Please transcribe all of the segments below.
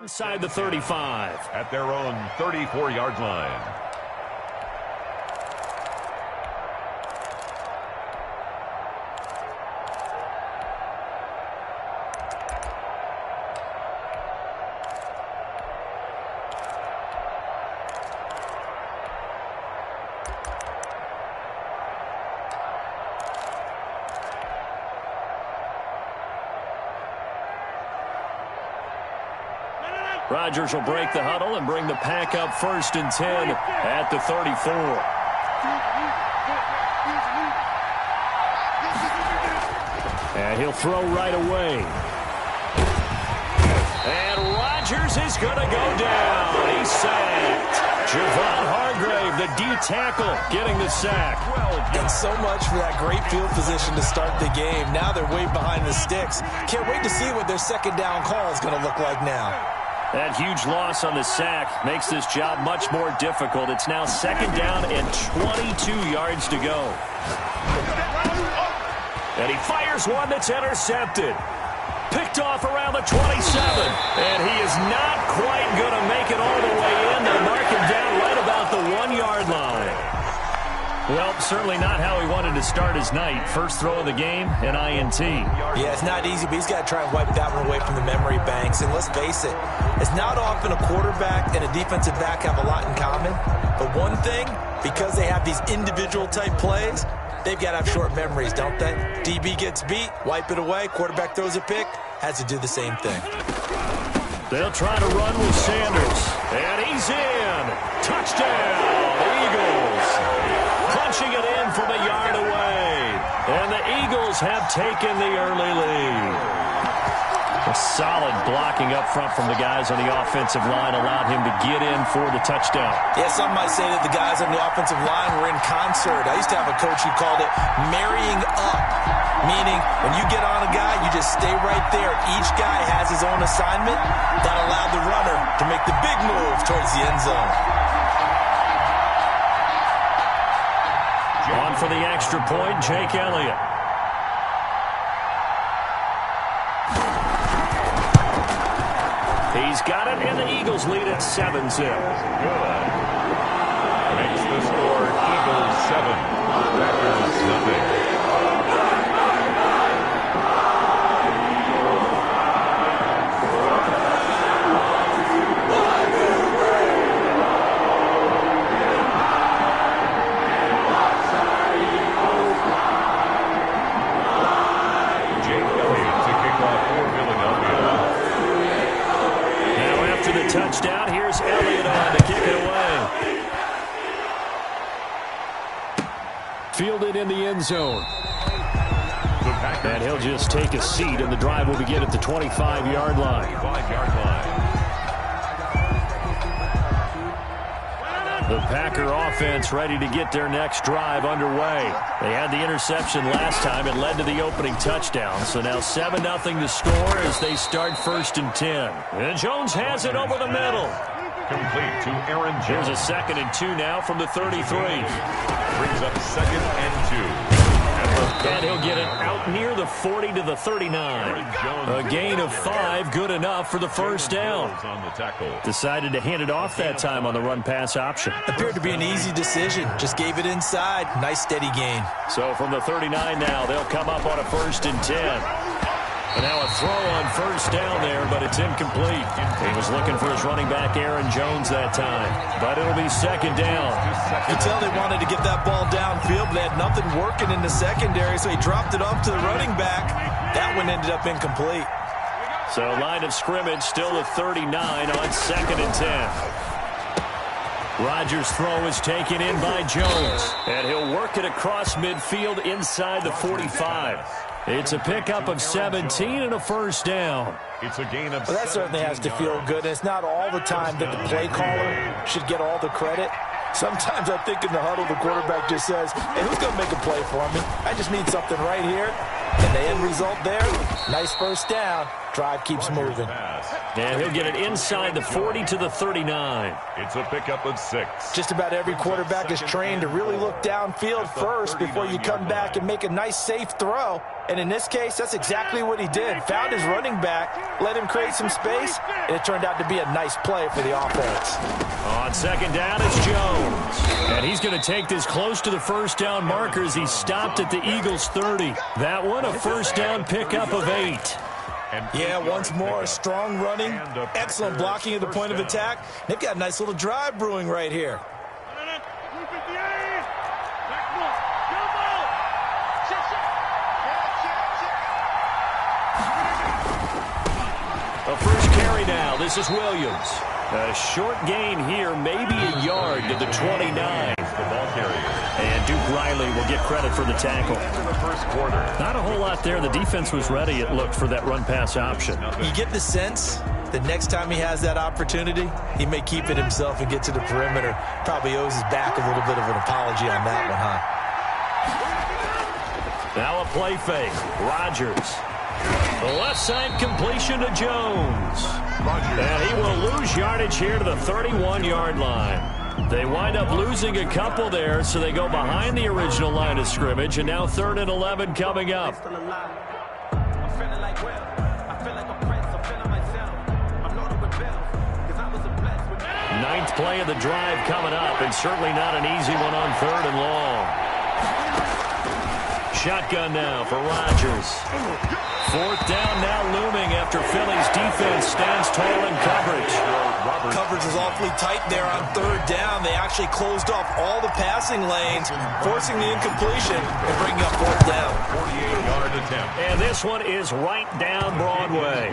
Inside the 35. At their own 34-yard line. Rodgers will break the huddle and bring the pack up 1st and 10 at the 34. And he'll throw right away. And Rodgers is going to go down. He's sacked. Javon Hargrave, the D tackle, getting the sack. And so much for that great field position to start the game. Now they're way behind the sticks. Can't wait to see what their second down call is going to look like now. That huge loss on the sack makes this job much more difficult. It's now 2nd down and 22 yards to go. And he fires one that's intercepted. Picked off around the 27. And he is not quite going to make it all the way in. They'll mark him down right about the 1-yard line. Well, certainly not how he wanted to start his night. First throw of the game, an INT. Yeah, it's not easy, but he's got to try and wipe that one away from the memory banks. And let's face it, it's not often a quarterback and a defensive back have a lot in common. But one thing, because they have these individual-type plays, they've got to have short memories, don't they? DB gets beat, wipe it away, quarterback throws a pick, has to do the same thing. They'll try to run with Sanders. And he's in. Touchdown, Eagles. Punching it in from a yard away. And the Eagles have taken the early lead. A solid blocking up front from the guys on the offensive line allowed him to get in for the touchdown. Yeah, some might say that the guys on the offensive line were in concert. I used to have a coach who called it marrying up, meaning when you get on a guy, you just stay right there. Each guy has his own assignment. That allowed the runner to make the big move towards the end zone. On for the extra point, Jake Elliott. He's got it, and the Eagles lead at 7-0. Good. Makes the score Eagles 7, Packers nothing. Touchdown. Here's Elliott on to kick it away. Fielded in the end zone. And he'll just take a seat, and the drive will begin at the 25-yard line. The Packer offense ready to get their next drive underway. They had the interception last time. It led to the opening touchdown. So now 7-0 to score as they start 1st and 10. And Jones has it over the middle. Complete to Aaron Jones. Here's a 2nd and 2 now from the 33. Brings up 2nd and 2. And he'll get it out near the 40 to the 39. A gain of 5, good enough for the first down. Decided to hand it off that time on the run-pass option. Appeared to be an easy decision. Just gave it inside. Nice steady gain. So from the 39 now, they'll come up on a 1st and 10. And now a throw on 1st down there, but it's incomplete. He was looking for his running back, Aaron Jones, that time. But it'll be 2nd down. You tell they wanted to get that ball downfield, but they had nothing working in the secondary, so he dropped it off to the running back. That one ended up incomplete. So line of scrimmage still at 39 on 2nd and 10. Rodgers' throw is taken in by Jones. And he'll work it across midfield inside the 45. It's a pickup of 17 and a first down. It's a gain of well, that certainly has to feel good. It's not all the time that the play caller should get all the credit. Sometimes I think in the huddle, the quarterback just says, hey, who's going to make a play for me? I just need something right here. And the end result there, nice first down. Drive keeps moving. And he'll get it inside the 40 to the 39. It's a pickup of 6. Just about every quarterback is trained to really look downfield first before you come back and make a nice, safe throw. And in this case, that's exactly what he did. Found his running back, let him create some space, and it turned out to be a nice play for the offense. On second down, it's Jones. And he's going to take this close to the first down markers. He stopped at the Eagles' 30. That one, a first down pickup of 8. Yeah, once more, strong running, excellent blocking at the point of attack. They've got a nice little drive brewing right here. A first carry now. This is Williams. A short gain here, maybe a yard to the 29. The ball carrier. And Duke Riley will get credit for the tackle. In the first quarter. Not a whole lot there. The defense was ready, it looked, for that run-pass option. You get the sense that next time he has that opportunity, he may keep it himself and get to the perimeter. Probably owes his back a little bit of an apology on that one, huh? Now a play fake. Rodgers. The left side completion to Jones. And he will lose yardage here to the 31-yard line. They wind up losing a couple there, so they go behind the original line of scrimmage, and now 3rd and 11 coming up. Ninth play of the drive coming up, and certainly not an easy one on 3rd and long. Shotgun now for Rodgers. 4th down now looming after Philly's defense stands tall in coverage. Coverage was awfully tight there on 3rd down. They actually closed off all the passing lanes, forcing the incompletion and bringing up 4th down. 48-yard attempt. And this one is right down Broadway.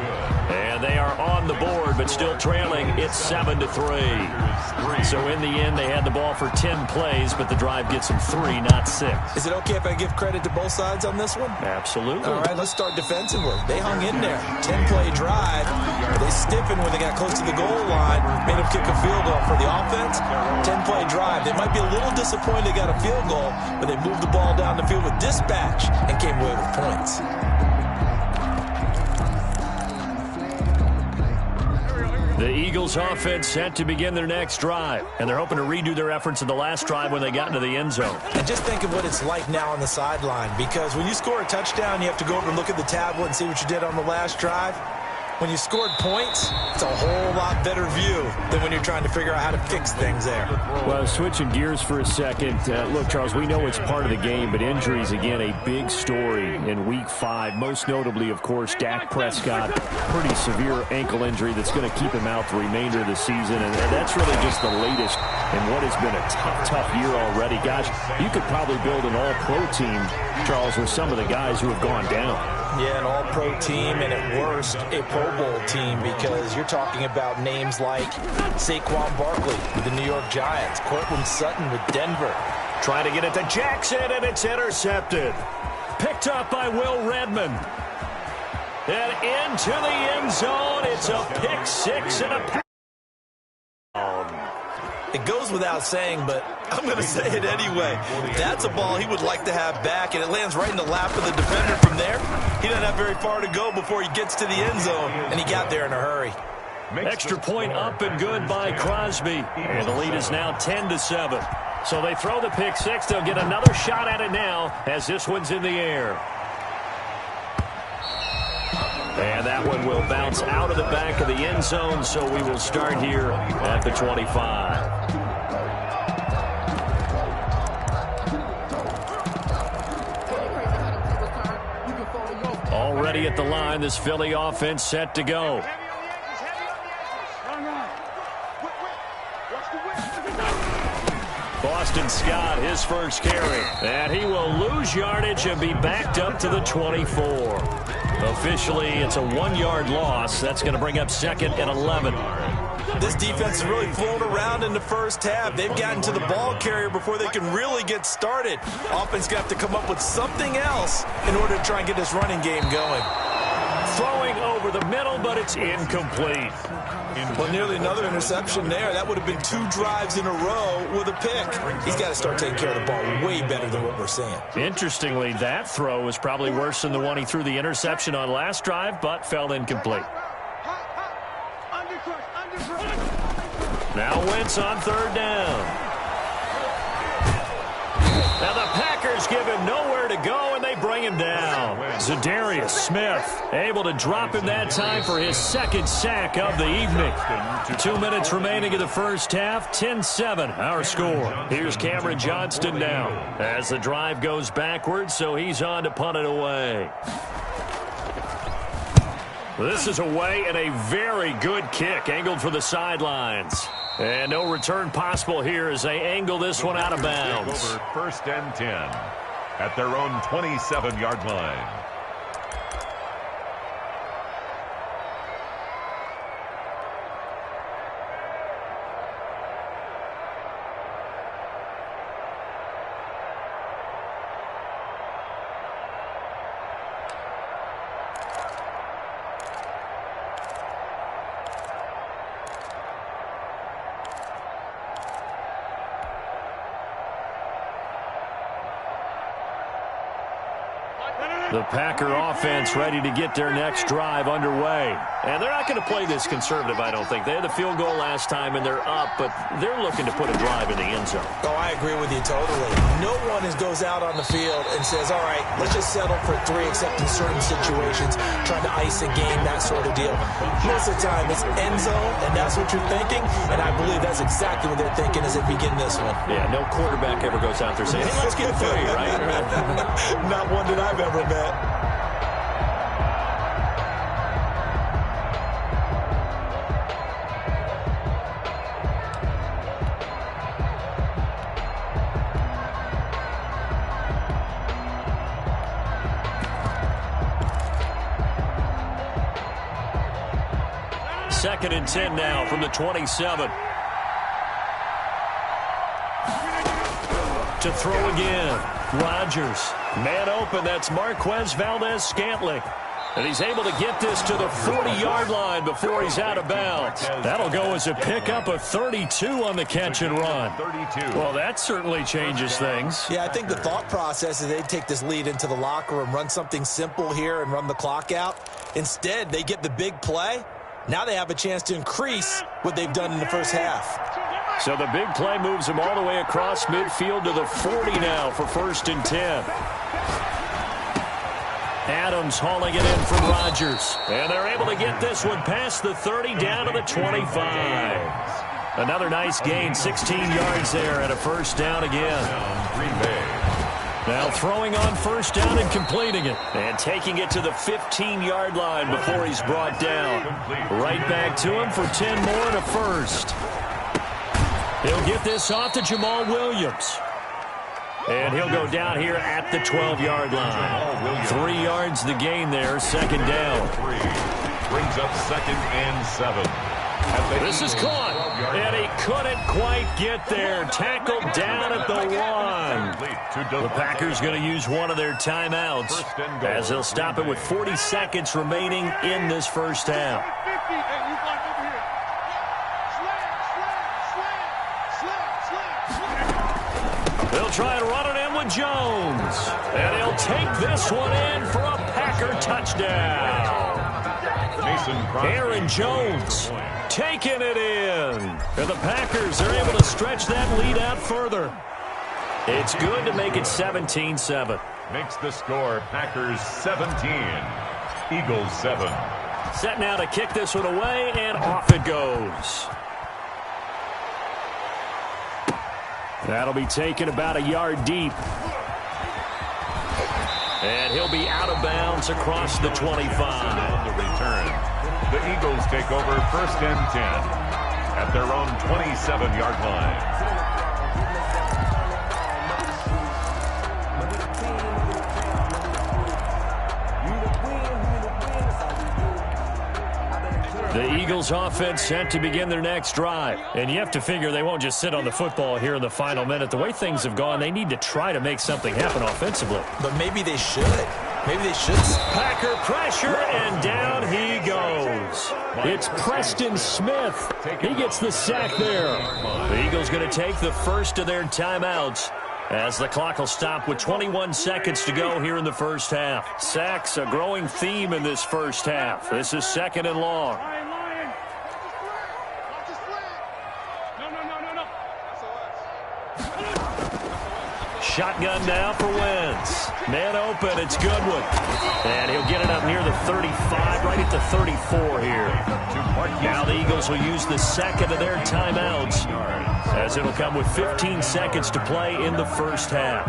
And they are on the board, but still trailing. It's 7-3. So in the end, they had the ball for 10 plays, but the drive gets them 3, not 6. Is it okay if I give credit to both sides on this one? Absolutely. All right, let's start defensively. They hung in there. 10-play drive. They stiffened when they got close to the goal line, made them kick a field goal. For the offense, 10-play drive. They might be a little disappointed they got a field goal, but they moved the ball down the field with dispatch and came away with points. The Eagles offense set to begin their next drive, and they're hoping to redo their efforts in the last drive when they got into the end zone. And just think of what it's like now on the sideline, because when you score a touchdown, you have to go over and look at the tablet and see what you did on the last drive. When you scored points, it's a whole lot better view than when you're trying to figure out how to fix things there. Well, switching gears for a second. Look, Charles, we know it's part of the game, but injuries, again, a big story in Week 5. Most notably, of course, Dak Prescott. Pretty severe ankle injury that's going to keep him out the remainder of the season. And that's really just the latest in what has been a tough year already. Gosh, you could probably build an all-pro team, Charles, with some of the guys who have gone down. Yeah, an all-pro team, and at worst, a Pro Bowl team, because you're talking about names like Saquon Barkley with the New York Giants, Cortland Sutton with Denver. Trying to get it to Jackson, and it's intercepted. Picked up by Will Redmond. And into the end zone. It's a pick six and a It goes without saying, but I'm going to say it anyway. That's a ball he would like to have back, and it lands right in the lap of the defender from there. He doesn't have very far to go before he gets to the end zone, and he got there in a hurry. Extra point up and good by Crosby. And the lead is now 10-7. So they throw the pick six. They'll get another shot at it now as this one's in the air. And that one will bounce out of the back of the end zone, so we will start here at the 25. Already at the line, this Philly offense set to go. Boston Scott, his first carry. And he will lose yardage and be backed up to the 24. Officially, it's a 1-yard loss. That's going to bring up 2nd and 11. This defense has really flown around in the first half. They've gotten to the ball carrier before they can really get started. Offense got to come up with something else in order to try and get this running game going. Throwing over the middle, but it's incomplete. Well, nearly another interception there. That would have been 2 drives in a row with a pick. He's got to start taking care of the ball way better than what we're seeing. Interestingly, that throw was probably worse than the one he threw the interception on last drive, but fell incomplete. Now Wentz on 3rd down. Now the Packers give him nowhere to go, and they bring him down. Zadarius Smith able to drop him that time for his second sack of the evening. 2 minutes remaining in the first half. 10-7 our score. Here's Cameron Johnston now as the drive goes backwards, so he's on to punt it away. This is away and a very good kick angled for the sidelines. And no return possible here as they angle this one out of bounds. Over 1st and 10 at their own 27-yard line. The Packer offense ready to get their next drive underway. And they're not going to play this conservative, I don't think. They had the field goal last time, and they're up, but they're looking to put a drive in the end zone. Oh, I agree with you totally. No one goes out on the field and says, all right, let's just settle for 3, except in certain situations, trying to ice a game, that sort of deal. Most of the time, it's end zone, and that's what you're thinking, and I believe that's exactly what they're thinking as they begin this one. Yeah, no quarterback ever goes out there saying, hey, let's get 3, right? Not one that I've ever met. Second and 10 now from the 27. To throw again. Rodgers. Man open, that's Marquez Valdez-Scantling. And he's able to get this to the 40-yard line before he's out of bounds. That'll go as a pickup of 32 on the catch and run. 32. Well, that certainly changes things. Yeah, I think the thought process is they'd take this lead into the locker room, run something simple here and run the clock out. Instead, they get the big play. Now they have a chance to increase what they've done in the first half. So the big play moves them all the way across midfield to the 40 now for 1st and 10. Adams hauling it in from Rodgers. And they're able to get this one past the 30 down to the 25. Another nice gain, 16 yards there and a first down again. Now throwing on first down and completing it. And taking it to the 15-yard line before he's brought down. Right back to him for 10 more and a first. He'll get this off to Jamal Williams. And he'll go down here at the 12-yard line. 3 yards the gain there, second down. Brings up 2nd and 7. This is caught, and he couldn't quite get there. Tackled down at the 1. The Packers going to use one of their timeouts as they'll stop it with 40 seconds remaining in this first half. They'll try and run it in with Jones. And he'll take this one in for a Packer touchdown. Aaron Jones taking it in. And the Packers are able to stretch that lead out further. It's good to make it 17-7. Makes the score Packers 17, Eagles 7. Set now to kick this one away, and off it goes. That'll be taken about a yard deep. And he'll be out of bounds across the 25. On the return, the Eagles take over 1st and 10 at their own 27-yard line. The Eagles offense set to begin their next drive. And you have to figure they won't just sit on the football here in the final minute. The way things have gone, they need to try to make something happen offensively. But maybe they should. Maybe they should. Packer pressure, and down he goes. It's Preston Smith. He gets the sack there. The Eagles going to take the first of their timeouts as the clock will stop with 21 seconds to go here in the first half. Sacks, a growing theme in this first half. This is 2nd and long. shotgun now for Wentz. Man open, it's Goodwin. And he'll get it up near the 35, right at the 34 here. Now the Eagles will use the second of their timeouts, as it'll come with 15 seconds to play in the first half.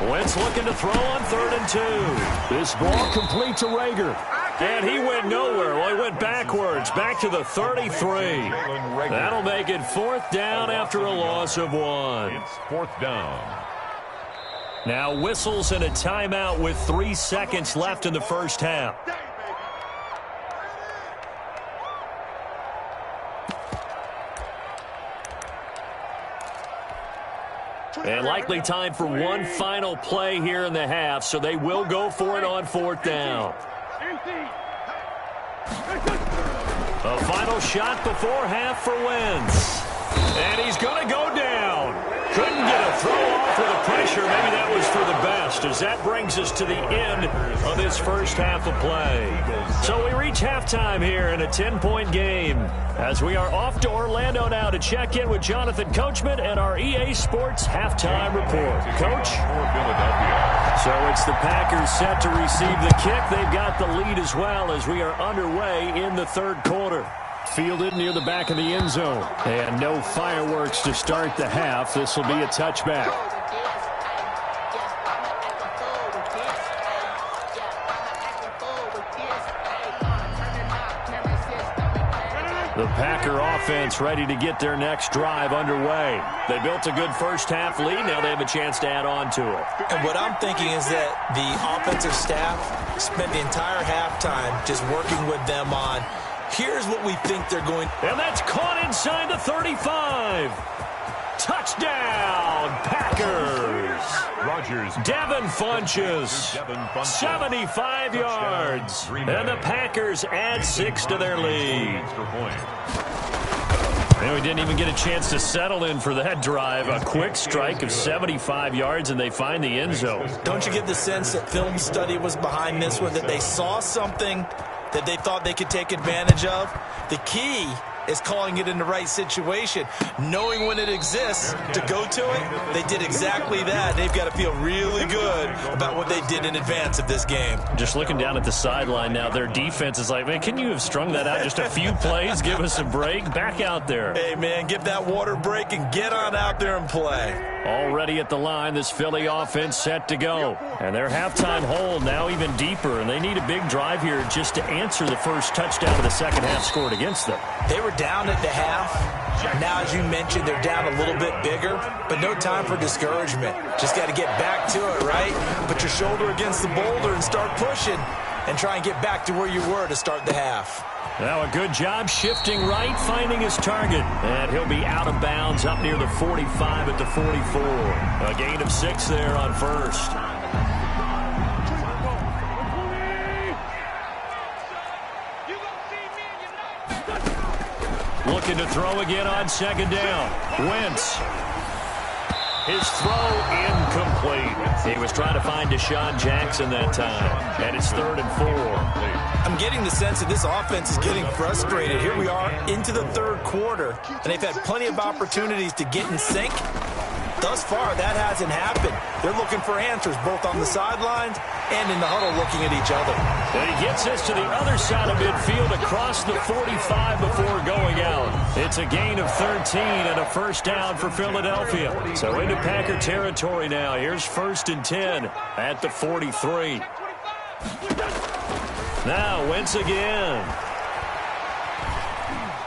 Wentz looking to throw on 3rd and 2. This ball complete to Rager. And he went nowhere. Well, he went backwards, back to the 33. That'll make it 4th down after a loss of 1. It's 4th down. Now whistles and a timeout with 3 seconds left in the first half. And likely time for one final play here in the half, so they will go for it on 4th down. A final shot before half for Wentz. And he's going to go down. Couldn't get a throw off with the pressure. Maybe that was for the best, as that brings us to the end of this first half of play. So we reach halftime here in a 10-point game, as we are off to Orlando now to check in with Jonathan Coachman and our EA Sports halftime report. Coach? So it's the Packers set to receive the kick. They've got the lead as well as we are underway in the 3rd quarter. Fielded near the back of the end zone. And no fireworks to start the half. This will be a touchback. The Packer offense ready to get their next drive underway. They built a good first half lead. Now they have a chance to add on to it. And what I'm thinking is that the offensive staff spent the entire halftime just working with them on, here's what we think they're going. And that's caught inside the 35. Touchdown, Packers. Rodgers. Devin Funchess, 75 yards. And the Packers add 6 to their lead. And we didn't even get a chance to settle in for that drive. A quick strike of 75 yards, and they find the end zone. Don't you get the sense that film study was behind this one, that they saw something that they thought they could take advantage of? The key is calling it in the right situation, knowing when it exists to go to it. They did exactly that. They've got to feel really good about what they did in advance of this game. Just looking down at the sideline now, their defense is like, man, can you have strung that out just a few plays? Give us a break. Back out there. Hey, man, give that water break and get on out there and play. Already at the line, this Philly offense set to go. And their halftime hold now even deeper, and they need a big drive here just to answer the first touchdown of the second half scored against them. They were down at the half. Now, as you mentioned, they're down a little bit bigger, but no time for discouragement. Just got to get back to it, right? Put your shoulder against the boulder and start pushing and try and get back to where you were to start the half. Now a good job shifting right, finding his target. And he'll be out of bounds up near the 45 at the 44. A gain of 6 there on first. Looking to throw again on second down. Wentz. His throw incomplete. He was trying to find Deshaun Jackson that time. And it's 3rd and 4. I'm getting the sense that this offense is getting frustrated. Here we are into the 3rd quarter, and they've had plenty of opportunities to get in sync. Thus far, that hasn't happened. They're looking for answers both on the sidelines and in the huddle looking at each other. And he gets us to the other side of midfield across the 45 before going out. It's a gain of 13 and a first down for Philadelphia. So into Packer territory now. Here's 1st and 10 at the 43. Now Wentz again.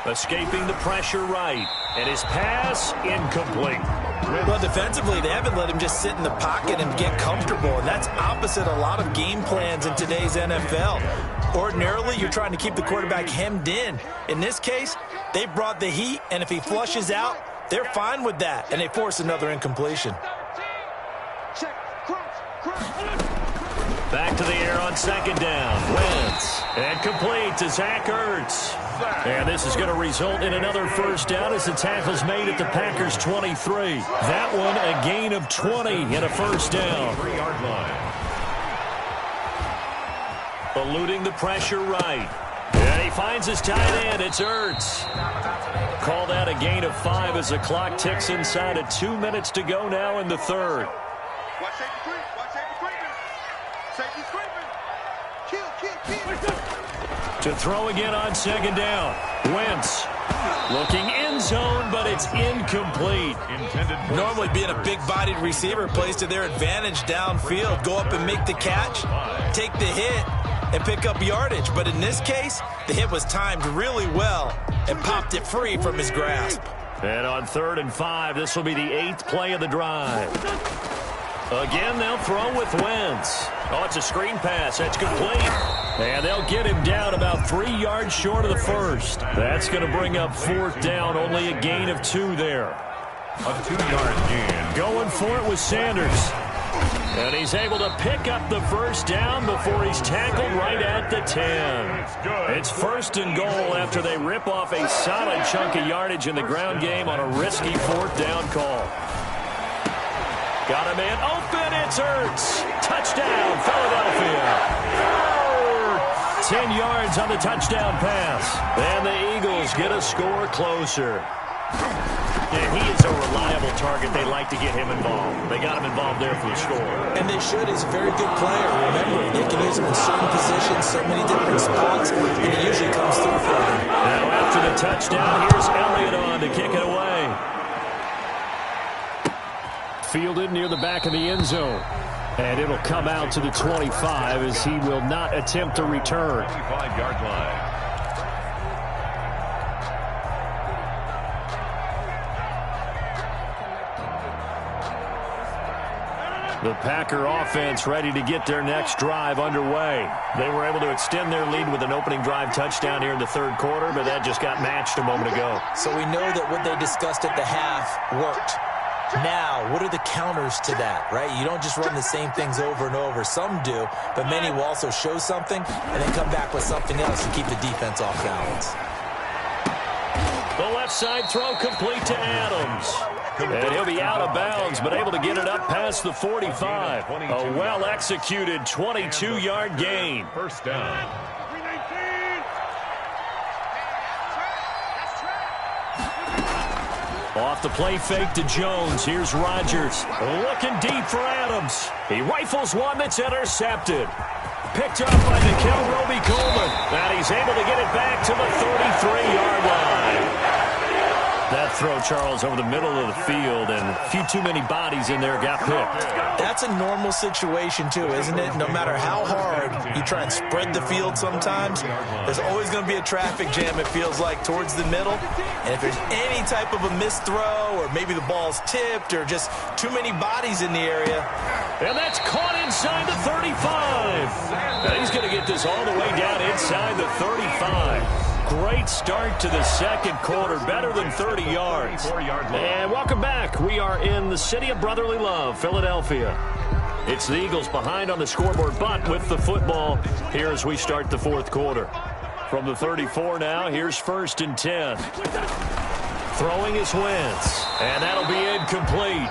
Escaping the pressure right. And his pass incomplete. Well, defensively, they haven't let him just sit in the pocket and get comfortable, and that's opposite a lot of game plans in today's NFL. Ordinarily, you're trying to keep the quarterback hemmed in. In this case, they brought the heat, and if he flushes out, they're fine with that, and they force another incompletion. Back to the air on second down. Wentz. And complete to Zach Ertz. And this is going to result in another first down as the tackle's made at the Packers' 23. That one a gain of 20 and a first down. Eluding the pressure right. And he finds his tight end. It's Ertz. Called out a gain of 5 as the clock ticks inside of 2 minutes to go now in the third. Watch safety creep. Watch safety creeping. Safety's creeping. Kill. To throw again on second down. Wentz looking end zone, but it's incomplete. Normally being a big-bodied receiver plays to their advantage downfield. Go up and make the catch, take the hit, and pick up yardage. But in this case, the hit was timed really well and popped it free from his grasp. And on 3rd and 5, this will be the 8th play of the drive. Again, they'll throw with Wentz. Oh, it's a screen pass. That's complete. And they'll get him down about 3 yards short of the first. That's going to bring up 4th down. Only a gain of 2 there. A 2-yard gain. Going for it with Sanders. And he's able to pick up the first down before he's tackled right at the 10. It's 1st and goal after they rip off a solid chunk of yardage in the ground game on a risky 4th down call. Got a man open. It's Ertz. Touchdown, Philadelphia. 10 yards on the touchdown pass. And the Eagles get a score closer. And he is a reliable target. They like to get him involved. They got him involved there for the score. And they should. He's a very good player. Remember, they can use him in certain positions, so many different spots, and he usually comes through for them. Now after the touchdown, here's Elliott on to kick it away. Fielded near the back of the end zone. And it'll come out to the 25 as he will not attempt to return. 25-yard line. The Packer offense ready to get their next drive underway. They were able to extend their lead with an opening drive touchdown here in the 3rd quarter, but that just got matched a moment ago. So we know that what they discussed at the half worked. Now, what are the counters to that, right? You don't just run the same things over and over. Some do, but many will also show something and then come back with something else to keep the defense off balance. The left side throw complete to Adams. And he'll be out of bounds, but able to get it up past the 45. A well-executed 22-yard gain. First down. Off the play fake to Jones. Here's Rodgers. Looking deep for Adams. He rifles one that's intercepted. Picked up by Nikhil Roby-Coleman. And he's able to get it back to the 33-yard line. That throw, Charles, over the middle of the field, and a few too many bodies in there got picked. That's a normal situation, too, isn't it? No matter how hard you try and spread the field sometimes, there's always going to be a traffic jam, it feels like, towards the middle. And if there's any type of a missed throw, or maybe the ball's tipped, or just too many bodies in the area. And that's caught inside the 35. Now he's going to get this all the way down inside the 35. Great start to the 2nd quarter, better than 30 yards. And welcome back. We are in the city of brotherly love, Philadelphia. It's the Eagles behind on the scoreboard, but with the football here as we start the 4th quarter. From the 34 now, here's 1st and 10. Throwing is Wentz, and that'll be incomplete.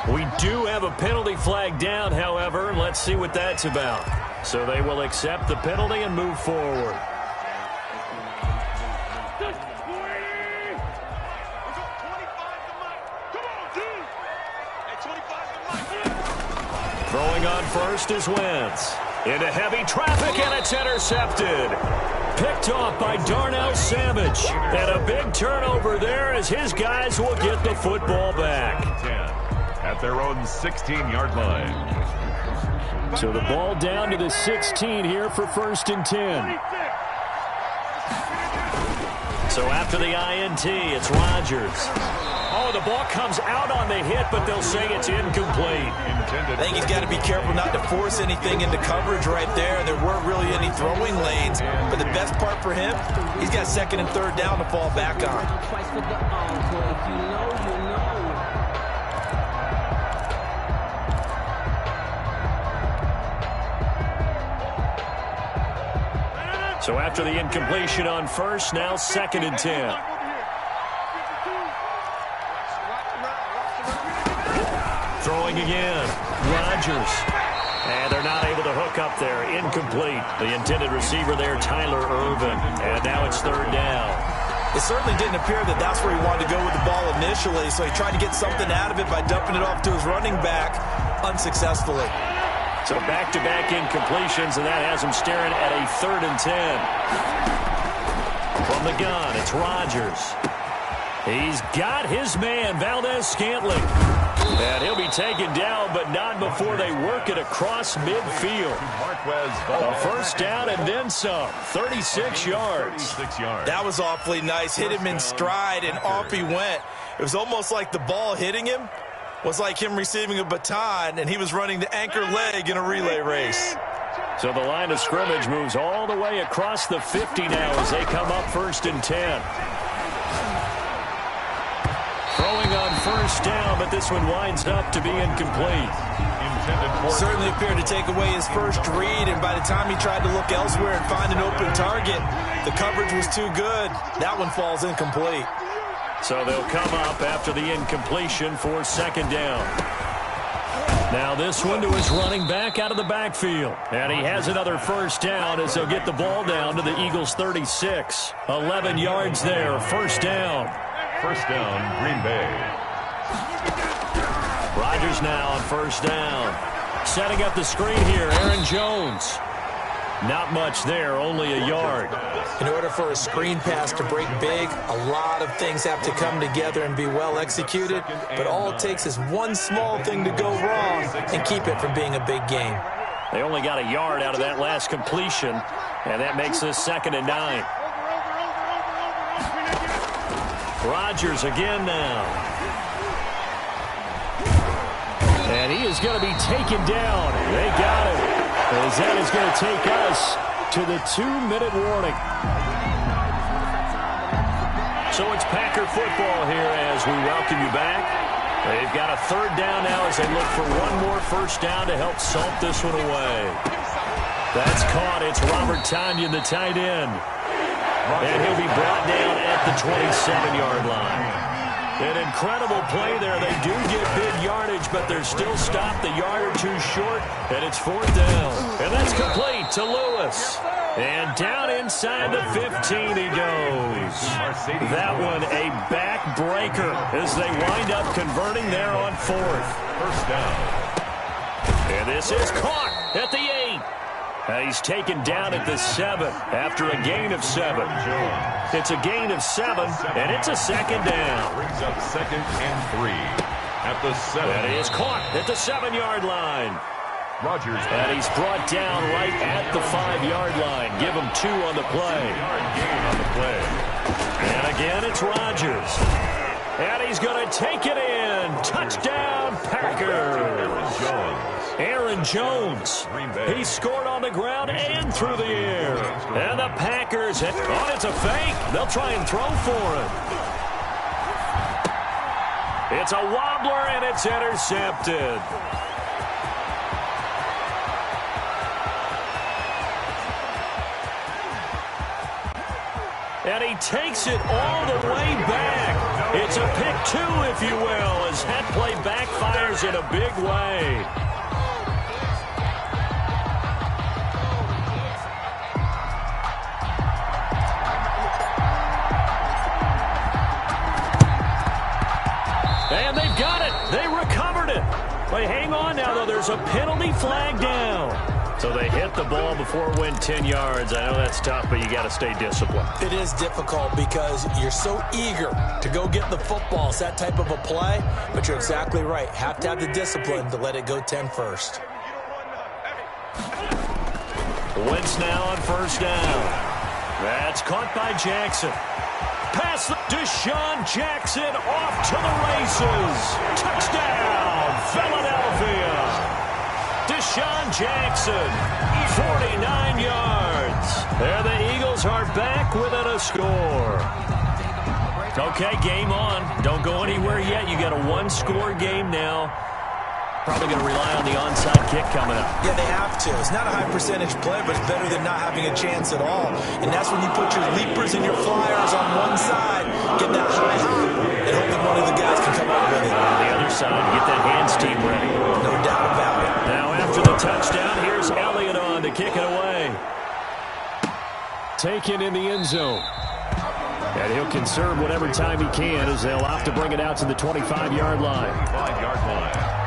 We do have a penalty flag down, however. Let's see what that's about. So they will accept the penalty and move forward. Throwing on first is Wentz. Into heavy traffic, and it's intercepted. Picked off by Darnell Savage. And a big turnover there as his guys will get the football back. 10 at their own 16-yard line. So the ball down to the 16 here for 1st and 10. So after the INT, it's Rodgers. Oh, the ball comes out on the hit, but they'll say it's incomplete. I think he's got to be careful not to force anything into coverage right there. There weren't really any throwing lanes, but the best part for him, he's got 2nd and 3rd down to fall back on. So after the incompletion on first, now 2nd and 10. Throwing again. Rodgers. And they're not able to hook up there. Incomplete. The intended receiver there, Tyler Irvin. And now it's third down. It certainly didn't appear that that's where he wanted to go with the ball initially, so he tried to get something out of it by dumping it off to his running back unsuccessfully. So back-to-back incompletions, and that has him staring at a 3rd and 10. From the gun, it's Rodgers. He's got his man, Valdez-Scantling. And he'll be taken down, but not before they work it across midfield. A first down and then some. 36 yards. That was awfully nice. Hit him in stride, and off he went. It was almost like the ball hitting him was like him receiving a baton, and he was running the anchor leg in a relay race. So the line of scrimmage moves all the way across the 50 now as they come up 1st and 10. Throwing on first down, but this one winds up to be incomplete. Certainly appeared to take away his first read, and by the time he tried to look elsewhere and find an open target, the coverage was too good. That one falls incomplete. So they'll come up after the incompletion for 2nd down. Now this one to his running back out of the backfield. And he has another first down as they'll get the ball down to the Eagles' 36. 11 yards there, first down. First down, Green Bay. Rodgers now on first down. Setting up the screen here, Aaron Jones. Not much there, only a yard. In order for a screen pass to break big, a lot of things have to come together and be well executed. But all it takes is one small thing to go wrong and keep it from being a big game. They only got a yard out of that last completion, and that makes this 2nd and 9. Rodgers again now. And he is going to be taken down. They got him. As that is going to take us to the 2-minute warning. So it's Packer football here as we welcome you back. They've got a 3rd down now as they look for one more first down to help salt this one away. That's caught. It's Robert Tonyan, the tight end. And he'll be brought down at the 27-yard line. An incredible play there. They do get big yardage, but they're still stopped a yard or two short, and it's 4th down. And that's complete to Lewis. And down inside the 15 he goes. That one a backbreaker as they wind up converting there on 4th. First down. And this is caught at the 8. He's taken down at the 7 after a gain of 7. It's a gain of 7, and it's a 2nd down. Brings up 2nd and 3 at the 7. And he is caught at the 7-yard line. Rodgers. And he's brought down right at the 5-yard line. Give him 2 on the play. Gain on the play. And again, it's Rodgers. And he's going to take it in. Touchdown, Packers. Aaron Jones. He scored on the ground and through the air. And the Packers, it's a fake. They'll try and throw for it. It's a wobbler, and it's intercepted. And he takes it all the way back. It's a pick 2, if you will, as that play backfires in a big way. And they've got it. They recovered it. But hang on now, though. There's a penalty flag down. So they hit the ball before it went 10 yards. I know that's tough, but you got to stay disciplined. It is difficult because you're so eager to go get the football. It's that type of a play, but you're exactly right. Have to have the discipline to let it go 10 first. Wentz now on first down. That's caught by Jackson. Pass Deshaun Jackson off to the races. Touchdown, Philadelphia. Deshaun Jackson, 49 yards. There the Eagles are back within a score. Okay, game on. Don't go anywhere yet. You got a one-score game now. Probably going to rely on the onside kick coming up. Yeah, they have to. It's not a high-percentage play, but it's better than not having a chance at all. And that's when you put your leapers and your flyers on one side, get that high hop, and hope that one of the guys can come up with it. On the other side, get that hands team ready. No doubt about it. Now after the touchdown, taken in the end zone. And he'll conserve whatever time he can as they'll opt to bring it out to the 25-yard line. 25-yard line.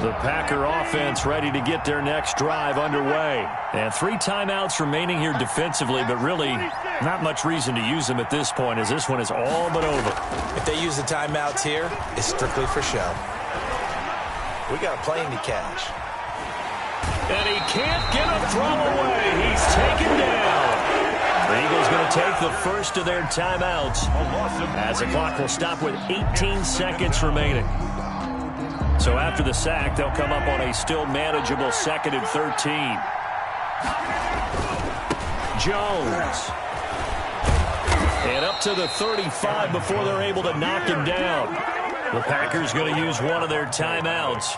The Packer offense ready to get their next drive underway. And 3 timeouts remaining here defensively, but really not much reason to use them at this point as this one is all but over. If they use the timeouts here, it's strictly for show. We got a plane to cash. And he can't get a throw away. He's taken down. The Eagles going to take the first of their timeouts as the clock will stop with 18 seconds remaining. So after the sack, they'll come up on a still manageable 2nd and 13. Jones. And up to the 35 before they're able to knock him down. The Packers going to use one of their timeouts.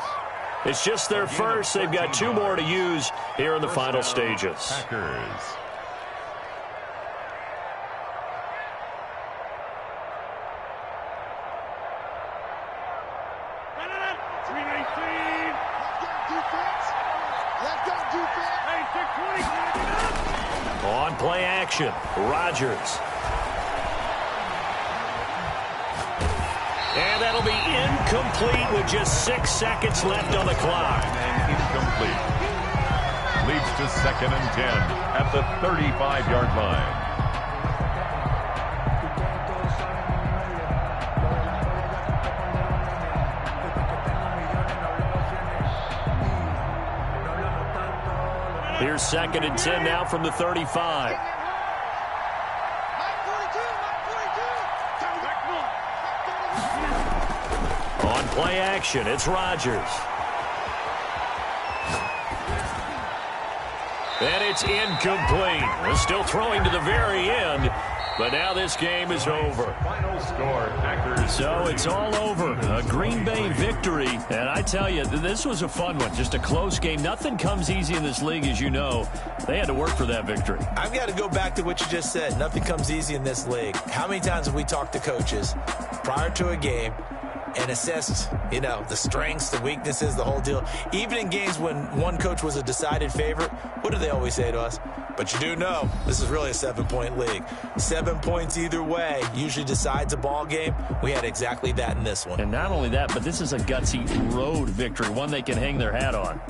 It's just their first. They've got 2 more to use here in the final stages. Packers. On play action, Rodgers. And that'll be incomplete with just 6 seconds left on the clock. And incomplete. Leads to 2nd and 10 at the 35-yard line. Here's 2nd and 10 now from the 35. On play action, it's Rodgers. And it's incomplete. They're still throwing to the very end, but now this game is over. Final score, Packers. So it's all over. A Green Bay victory. And I tell you, this was a fun one. Just a close game. Nothing comes easy in this league, as you know. They had to work for that victory. I've got to go back to what you just said. Nothing comes easy in this league. How many times have we talked to coaches prior to a game and assessed, the strengths, the weaknesses, the whole deal? Even in games when one coach was a decided favorite, what do they always say to us? But you do know this is really a 7-point league. 7 points either way usually decides a ball game. We had exactly that in this one. And not only that, but this is a gutsy road victory, one they can hang their hat on.